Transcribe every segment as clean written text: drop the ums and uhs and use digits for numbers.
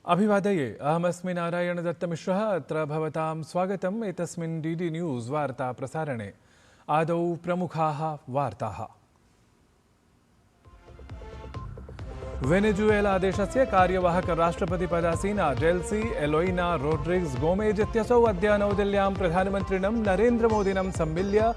अभिवादये अहमस्मि नारायण दत्तमिश्रः अत्र भवतां स्वागतम् एतस्मिन् डीडी न्यूज़ वार्ता प्रसारणे आदौ प्रमुखाः वार्ताः। वेनेजुएला देशस्य कार्यवाहक राष्ट्रपतिपदासीना डेल्सी एलोइना रोड्रिग्स गोमेज इत्यसौ अद्य नवदिल्ल्यां प्रधानमन्त्रिणं नरेन्द्रमोदिनं सम्मिल्य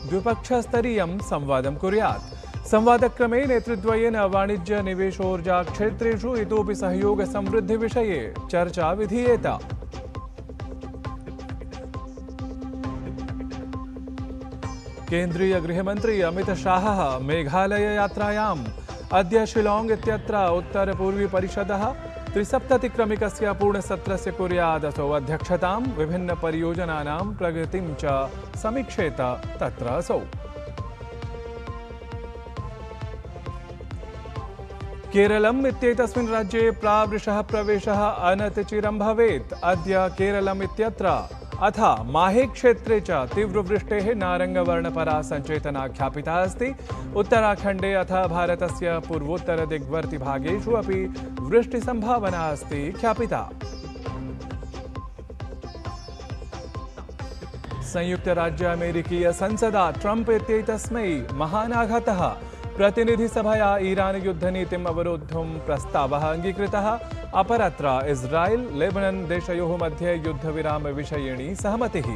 द्विपक्षस्तरीयं संवादं कुर्यात्। संवादक्रमे नेतृद्वयेन वाणिज्य निवेशोर्जा क्षेत्रेषु इतोपि सहयोग समृद्धि विषये चर्चा विधीयेत। केन्द्रीय गृहमन्त्री अमित शाहः मेघालय यात्रायाम् अद्य शिलांग इत्यत्र उत्तरपूर्वी परिषदः त्रिसप्ततिक्रमिकस्य पूर्णसत्रस्य कुर्यादसौ अध्यक्षतां विभिन्न परियोजनानां प्रगतिं च समीक्षेत तत्र असौ। केरलम् इत्येतस्मिन् राज्ये प्रावृषः प्रवेशः अनतिचिरं भवेत्। अद्य केरलम् इत्यत्र अथ माहे क्षेत्रे च तीव्रवृष्टेः नारङ्गवर्णपरा सञ्चेतना ख्यापिता अस्ति। उत्तराखण्डे अथ भारतस्य पूर्वोत्तरदिग्वर्तिभागेषु अपि वृष्टिसम्भावना अस्ति ख्यापिता। संयुक्तराज्य अमेरिकीय संसदा ट्रम्प इत्येतस्मै महानाघातः प्रतिनिधिसभया ईरान युद्धनीतिम् अवरोद्धुं प्रस्तावः अङ्गीकृतः। अपरत्र इस्राएल लेबनन देशयोः मध्ये युद्धविराम विषयिणी सहमतिः।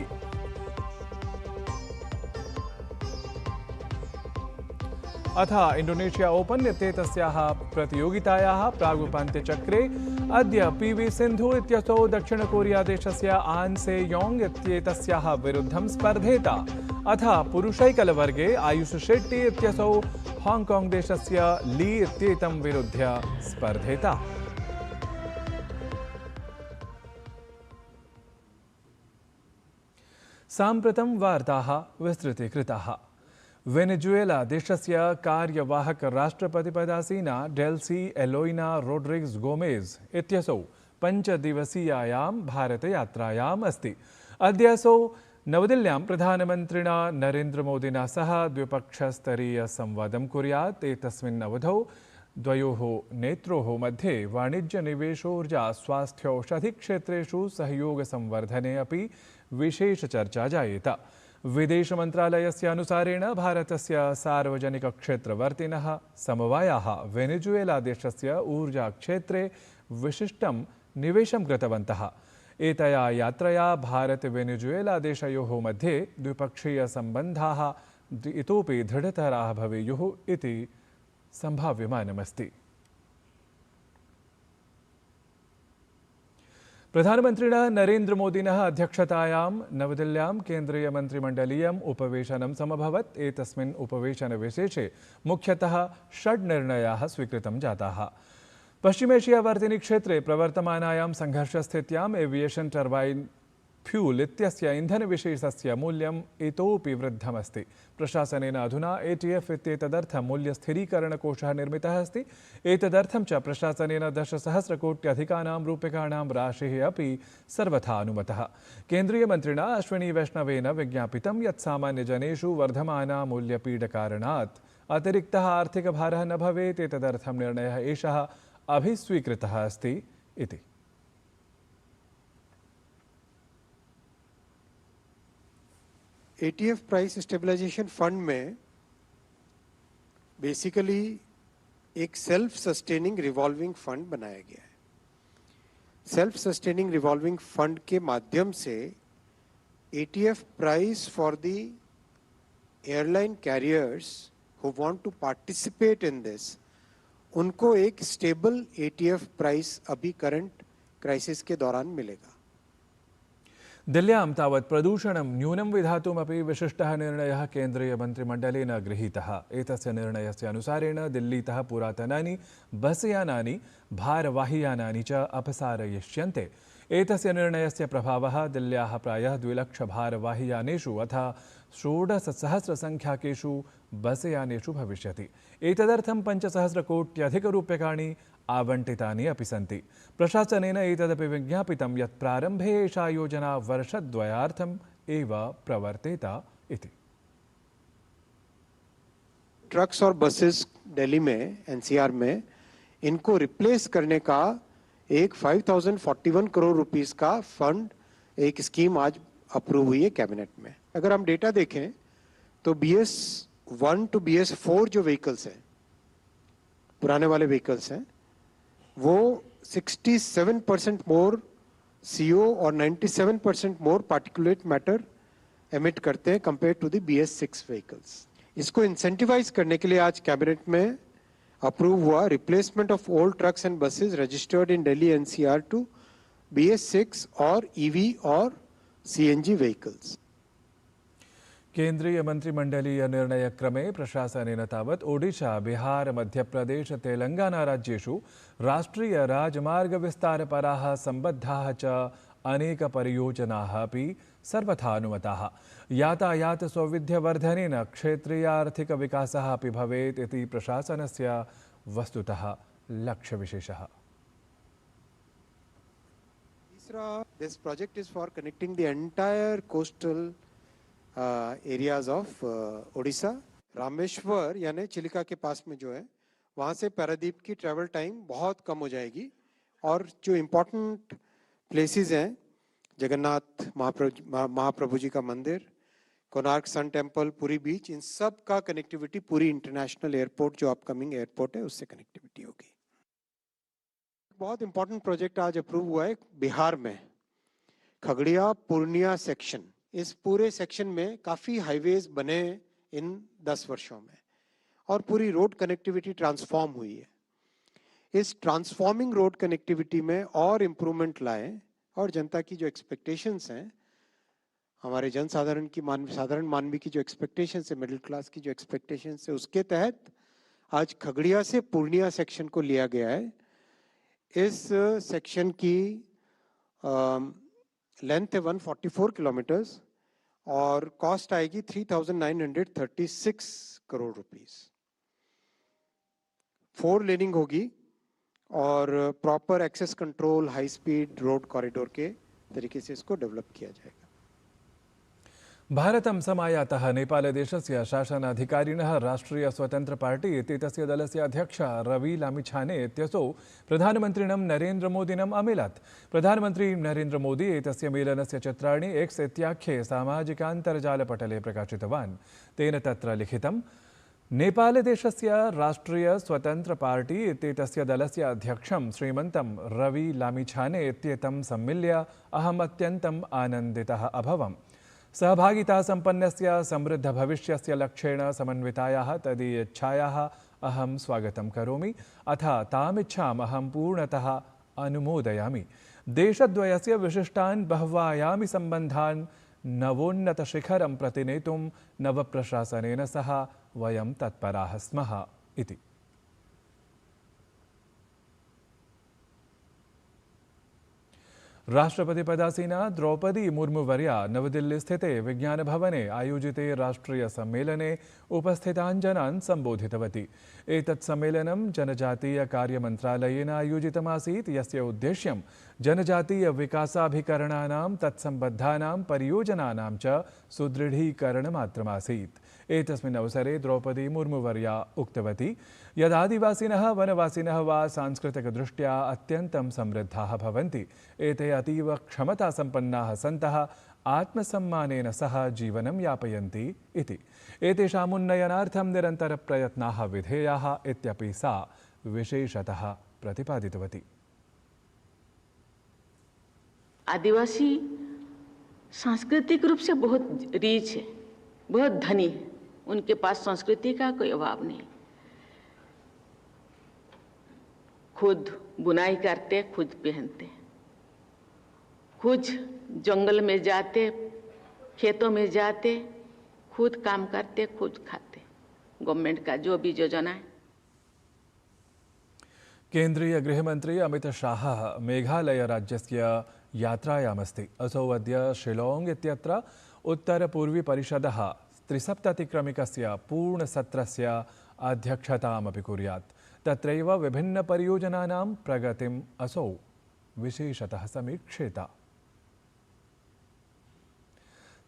अथ इंडोनेशिया ओपन इत्येतस्याः प्रतियोगितायाः प्रागुपान्त्यचक्रे अद्य पीवी सिन्धु इत्यसौ दक्षिणकोरियादेशस्य आन से योंग इत्येतस्याः विरुद्धं स्पर्धेत। अथ पुरुषैकलवर्गे आयुष शेट्टी इत्यसौ हांगकांग देशस्य ली इत्येतं विरुध्य स्पर्धेत। साम्प्रतं वार्ताः विस्तृतीकृताः। वेनेजुएला देशस्य कार्यवाहक राष्ट्रपतिपदासीना डेल्सी एलोइना रोड्रिग्स गोमेज इत्यसौ 5 दिवसीयायां भारतयात्रायाम् अस्ति। अद्यासौ नवदिल्ल्यां प्रधानमन्त्रिणा नरेन्द्रमोदिना सह द्विपक्षस्तरीयसंवादं कुर्यात्। एतस्मिन् अवधौ द्वयोः नेत्रोः मध्ये वाणिज्यनिवेशोर्जा स्वास्थ्यौषधिक्षेत्रेषु सहयोगसंवर्धने अपि विशेषचर्चा जायेत। विदेशमन्त्रालयस्य अनुसारेण भारतस्य सार्वजनिकक्षेत्रवर्तिनः समवायाः वेनेजुएला देशस्य ऊर्जाक्षेत्रे विशिष्टं निवेशं कृतवन्तः। एतया यात्रया भारत वेनेजुएला देशयोः मध्ये द्विपक्षीयसम्बन्धाः इतोपि दृढतराः भवेयुः इति सम्भाव्यमानमस्ति। प्रधानमन्त्रिणः नरेन्द्रमोदिनः अध्यक्षतायां नवदिल्ल्यां केन्द्रीयमन्त्रिमण्डलीयम् उपवेशनं समभवत्। एतस्मिन् उपवेशनविशेषे मुख्यतः 6 निर्णयाः स्वीकृतं जाताः। पश्चिमेशियावर्तिनि क्षेत्रे प्रवर्तमानायां संघर्षस्थित्याम् एविएशन टर्बाइन फ्यूल इत्यस्य इन्धनविशेषस्य मूल्यम् इतोपि वृद्धमस्ति। प्रशासनेन अधुना एटीएफ इत्येतदर्थं मूल्यस्थिरीकरणकोषः निर्मितः अस्ति। एतदर्थं च प्रशासनेन 10,000,कोट्यधिकानां रूप्यकाणां राशिः अपि सर्वथा अनुमतः। केन्द्रीयमन्त्रिणा अश्विनी वैष्णवेन विज्ञापितं यत् सामान्यजनेषु वर्धमाना मूल्यपीडकारणात् अतिरिक्तः आर्थिकभारः न भवेत्। एतदर्थं निर्णयः एषः अभिस्वीकृतः अस्ति इति। एटीएफ प्राइस स्टेबलाइजेशन फंड में बेसिकली एक सेल्फ सस्टेनिंग रिवॉल्विंग फंड बनाया गया है। सेल्फ सस्टेनिंग रिवॉल्विंग फंड के माध्यम से ATF price for the airline carriers who want to participate in this, उनको एक स्टेबल एटीएफ प्राइस अभी करंट क्राइसिस के दौरान मिलेगा। दिल्ल्यां तावत् प्रदूषणं न्यूनं विधातुमपि विशिष्टः निर्णयः केन्द्रीयमन्त्रिमण्डलेन गृहीतः। एतस्य निर्णयस्य अनुसारेण दिल्लीतः पुरातनानि बसयानानि भारवाहियानानि च अपसारयिष्यन्ते। एतस्य निर्णयस्य प्रभावः दिल्ल्याः प्रायः 2,00,000 भारवाहियानेषु अथ 16,000 संख्याकेषु बसयानेषु भविष्यति। एतदर्थं 5,000,कोट्यधिकरूप्यकाणि आवंटितानि अपि सन्ति। प्रशासनेन एतदपि विज्ञापितं यत् प्रारम्भे एषा योजना वर्षद्वयार्थम् एव प्रवर्तेत इति। ट्रक्स और बसेस दिल्ली में एनसीआर में इनको रिप्लेस करने का एक 5041 करोड़ रुपीस का फंड, एक स्कीम आज अप्रूव हुई है कैबिनेट में। अगर हम डेटा देखें तो BS1 to BS4 जो व्हीकल्स हैं, पुराने वाले व्हीकल्स हैं, वो 67% मोर CO और 97% मोर पार्टिकुलेट मैटर एमिट करते हैं compare to the BS6 vehicles. इसको इंसेंटिवाइज करने के लिए आज कैबिनेट में अप्रूव हुआ replacement of old trucks and buses registered in Delhi NCR to BS6 और EV और CNG व्हीकल्स। केन्द्रीय मंत्रिमंडलीय निर्णयक्रमे प्रशासनेन तावत् ओडिशा, बिहार, मध्यप्रदेश, तेलंगाना राज्येषु राष्ट्रीय राजमार्ग विस्तारपराः सम्बद्धाः च अनेक परियोजनाः अपि सर्वथा अनुमताः। यातायात सौविध्यवर्धनेन क्षेत्रीयार्थिक विकासः अपि भवेत् इति प्रशासनस्य वस्तुतः लक्ष्यविशेषः। This project is for connecting the entire coastal areas of Odisha। Rameshwar यानी चिलिका के पास में जो है, वहाँ से पारादीप की ट्रैवल टाइम बहुत कम हो जाएगी और जो इम्पोर्टेंट प्लेसेस हैं, जगन्नाथ महाप्रभु जी का मंदिर, कोणार्क सन टेम्पल, पुरी बीच, इन सब का कनेक्टिविटी पूरी इंटरनेशनल एयरपोर्ट जो अपकमिंग एयरपोर्ट है उससे कनेक्टिविटी होगी। बहुत इंपॉर्टेंट प्रोजेक्ट आज अप्रूव हुआ है बिहार में, खगड़िया पूर्णिया सेक्शन। इस पूरे सेक्शन में काफी हाईवेज बने इन 10 वर्षों में और पूरी रोड कनेक्टिविटी ट्रांसफॉर्म हुई है। इस ट्रांसफॉर्मिंग रोड कनेक्टिविटी में और इम्प्रूवमेंट लाए और जनता की जो एक्सपेक्टेशंस हैं, हमारे जनसाधारण की साधारण मानवी की जो एक्सपेक्टेशंस है, मिडिल क्लास की जो एक्सपेक्टेशंस है, उसके तहत आज खगड़िया से पूर्णिया सेक्शन को लिया गया है। इस सेक्शन की लेंथ है 144 किलोमीटर्स और कॉस्ट आएगी 3,936 करोड़ रुपीस। 4 लेनिंग होगी और proper access control, high speed road corridor के तरीके से इसको डेवलप किया जाएगा। भारतं समायातः नेपालदेशस्य शासनाधिकारिणः राष्ट्रीय स्वतन्त्र पार्टी इत्येतस्य दलस्य अध्यक्षः रवि लामिछाने इत्यसौ प्रधानमन्त्रिणं नरेन्द्रमोदिनम् अमिलत्। प्रधानमन्त्री नरेन्द्रमोदी एतस्य मेलनस्य चित्राणि एक्स इत्याख्ये सामाजिकान्तर्जालपटले प्रकाशितवान्। तेन तत्र लिखितं, नेपालदेशस्य राष्ट्रीय स्वतन्त्र पार्टी इत्येतस्य दलस्य अध्यक्षं श्रीमन्तं रवि लामिछाने इत्येतं सम्मिल्य अहम् अत्यन्तम् आनन्दितः अभवम्। सहभागिता संपन्नस्य समृद्ध भविष्यस्य लक्ष्येण समन्वितायाः तदीयेच्छायाः अहं स्वागतं करोमि, अथ तामिच्छाम् अहं पूर्णतः अनुमोदयामि। देशद्वयस्य विशिष्टान् बहुआयामि सम्बन्धान् नवोन्नतशिखरं प्रति नेतुं नवप्रशासनेन सह वयं तत्पराः स्मः इति। राष्ट्रपति पदासीना द्रौपदी मुर्मुवर्या नवदिल्लीस्थिते विज्ञानभवने आयोजिते राष्ट्रीय सम्मेलने उपस्थितान् जनान् सम्बोधितवती। एतत् सम्मेलनं जनजातीय कार्यमन्त्रालयेन आयोजितमासीत्, यस्य उद्देश्यं जनजातीय विकासाभिकरणानां तत्सम्बद्धानां परियोजनानां च सुदृढीकरणमात्रमासीत्। एतस्मिन् अवसरे द्रौपदी मुर्मुवर्या उक्तवती यद् आदिवासिनः वनवासिनः वा सांस्कृतिकदृष्ट्या अत्यन्तं समृद्धाः भवन्ति, एते अतीव क्षमतासम्पन्नाः सन्तः आत्मसम्मानेन सह जीवनं यापयन्ति इति। एतेषाम् उन्नयनार्थं निरन्तरप्रयत्नाः विधेयाः इत्यपि सा विशेषतः प्रतिपादितवती। आदिवासी सांस्कृतिक रूप से बहुत रिच है, बहुत धनी है, उनके पास संस्कृति का कोई अभाव नहीं। खुद बुनाई करते, खुद पहनते, खुद जंगल में जाते, खेतों में जाते, खुद काम करते, खुद खाते। गवर्नमेंट का जो भी योजना है। केन्द्रीय गृहमन्त्री अमित शाहः मेघालय राज्यस्य यात्रायामस्ति। असौ अद्य शिलांग इत्यत्र उत्तरपूर्वीपरिषदः 73क्रमिकस्य पूर्णसत्रस्य अध्यक्षतामपि कुर्यात्। तत्रैव विभिन्नपरियोजनानां प्रगतिम् असौ विशेषतः समीक्षेत।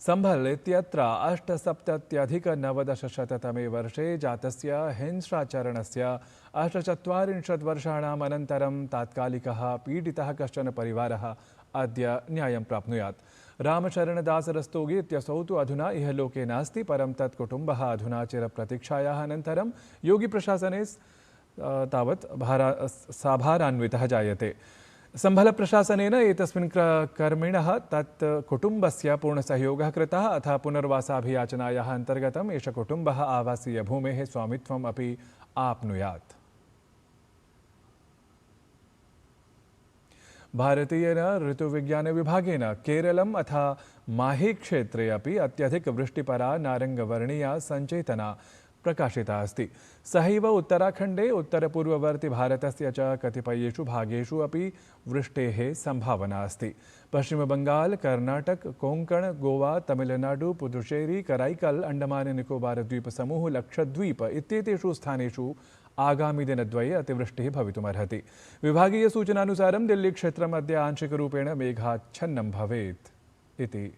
संभल इत्यत्र 870-1900तमे वर्षे जातस्य हिंसाचरणस्य 48 वर्षाणाम् अनन्तरं तात्कालिकः पीडितः कश्चन परिवारः अद्य न्यायं प्राप्नुयात्। रामचरणदासरस्तोगी इत्यसौ तु अधुना इहलोके नास्ति, परं तत् कुटुम्बः अधुना चिरप्रतीक्षायाः अनन्तरं योगीप्रशासने तावत् साभारान्वितः जायते। संभलप्रशासनेन एतस्मिन् कर्मिणः तत् कुटुम्बस्य पूर्णसहयोगः कृतः। अथ पुनर्वासाभियाचनायाः अन्तर्गतम् एष कुटुम्बः आवासीयभूमेः स्वामित्वम् अपि आप्नुयात्। भारतीयेन ऋतुविज्ञानविभागेन केरलम् अथ माहे क्षेत्रे अपि अत्यधिकवृष्टिपरा नारङ्गवर्णीया सञ्चेतना प्रकाशिता अस्ति। सहैव उत्तराखण्डे उत्तरपूर्ववर्ति भारतस्य च कतिपयेषु भागेषु अपि वृष्टेः सम्भावना अस्ति। पश्चिमबङ्गाल, कर्णाटक, कोङ्कण, गोवा, तमिलनाडु, पुदुचेरी, कराईकल, अण्डमान निकोबार द्वीपसमूह, लक्षद्वीप इत्येतेषु स्थानेषु आगामिदिनद्वये अतिवृष्टिः भवितुमर्हति। विभागीयसूचनानुसारं दिल्लीक्षेत्रम् अद्य आंशिकरूपेण मेघाच्छन्नं भवेत् इति।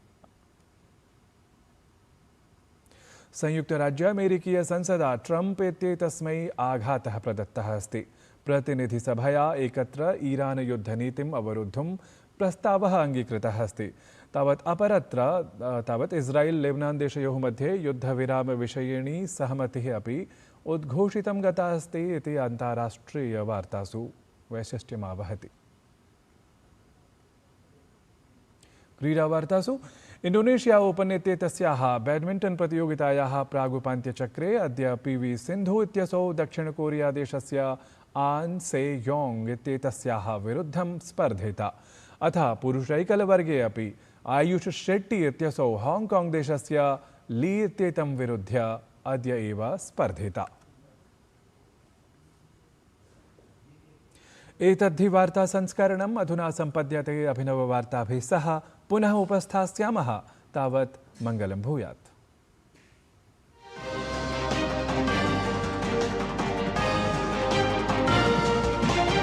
संयुक्तराज्य अमेरिकीय संसदा ट्रम्प इत्येतस्मै आघातः प्रदत्तः अस्ति। प्रतिनिधिसभया एकत्र ईरान युद्धनीतिम् अवरुद्धुं प्रस्तावः अङ्गीकृतः अस्ति। तावत् इस्रायेल लेबनान देशयोः मध्ये युद्धविरामविषयिणी सहमतिः अपि उद्घोषितं गता अस्ति इति अन्ताराष्ट्रियवार्तासु वैशिष्ट्यमावहति। क्रीडावार्तासु इंडोनेशिया ओपन इत्येतस्याः बैडमिण्टन् प्रतियोगितायाः प्रागुपान्त्यचक्रे अद्य PV सिन्धु इत्यसौ दक्षिणकोरिया देशस्य आन् से योङ्ग् इत्येतस्याः विरुद्धं स्पर्धेत। अथ पुरुषैकलवर्गे अपि आयुष शेट्टी इत्यसौ हाङ्काङ्ग् देशस्य ली इत्येतं विरुध्य अद्य एव स्पर्धेत। एतद्धि वार्ता संस्करणम् अधुना सम्पद्यते। अभिनववार्ताभिः सह पुनः उपस्थास्यामः। तावत् मङ्गलं भूयात्।